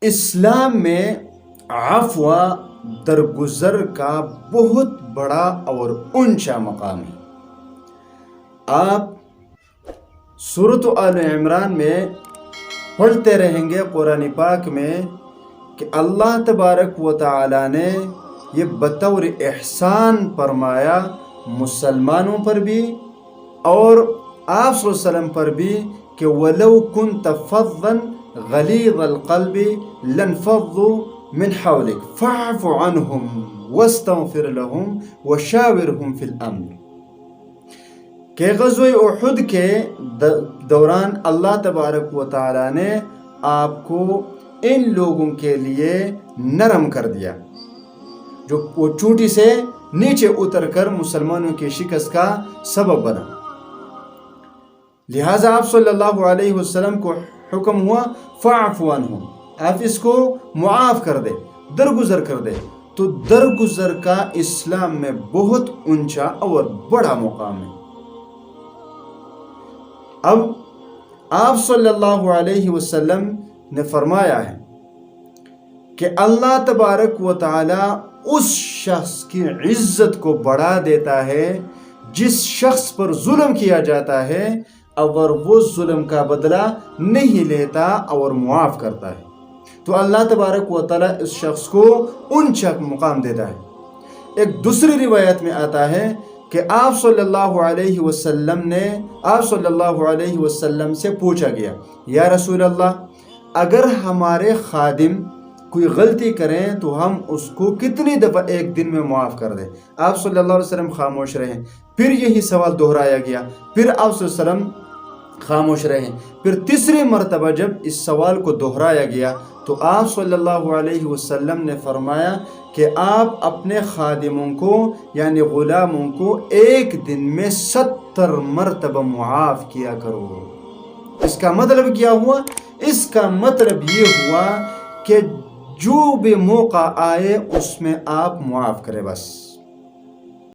اسلام میں عفو درگزر کا بہت بڑا اور اونچا مقام ہے۔ آپ سورۃ آل عمران میں پڑھتے رہیں گے قرآن پاک میں کہ اللہ تبارک و تعالی نے یہ بطور احسان فرمایا مسلمانوں پر بھی اور آپ صلی اللہ علیہ وسلم پر بھی کہ وَلَوْ كُنْتَ فَظًّا غَلِيظَ الْقَلْبِ لَانفَضُّوا مِنْ حَوْلِكَ فَاعْفُ عَنْهُمْ وَاسْتَغْفِرْ لَهُمْ وَشَاوِرْهُمْ فِي الْأَمْرِ کہ غزوہ احد کے دوران اللہ تبارک و تعالی نے آپ کو ان لوگوں کے لیے نرم کر دیا جو وہ چوٹی سے نیچے اتر کر مسلمانوں کی شکست کا سبب بنا۔ لہٰذا آپ صلی اللہ علیہ وسلم کو حکم ہوا فَاعْفُ عَنْهُمْ، آپ اس کو معاف کر دے، درگزر کر دے۔ تو درگزر کا اسلام میں بہت اونچا اور بڑا مقام ہے۔ اب آپ صلی اللہ علیہ وسلم نے فرمایا ہے کہ اللہ تبارک و تعالی اس شخص کی عزت کو بڑھا دیتا ہے جس شخص پر ظلم کیا جاتا ہے اور وہ ظلم کا بدلہ نہیں لیتا اور معاف کرتا ہے، تو اللہ تبارک و تعالی اس شخص کو اونچا مقام دیتا ہے۔ ایک دوسری روایت میں آتا ہے کہ آپ صلی اللہ علیہ وسلم سے پوچھا گیا یا رسول اللہ، اگر ہمارے خادم کوئی غلطی کریں تو ہم اس کو کتنی دفعہ ایک دن میں معاف کر دیں؟ آپ صلی اللہ علیہ وسلم خاموش رہے، پھر یہی سوال دہرایا گیا، پھر آپ صلی اللہ علیہ وسلم خاموش رہے، پھر تیسری مرتبہ جب اس سوال کو دہرایا گیا تو آپ صلی اللہ علیہ وسلم نے فرمایا کہ آپ اپنے خادموں کو یعنی غلاموں کو ایک دن میں 70 مرتبہ معاف کیا کرو۔ اس کا مطلب کیا ہوا؟ اس کا مطلب یہ ہوا کہ جو بھی موقع آئے اس میں آپ معاف کریں بس۔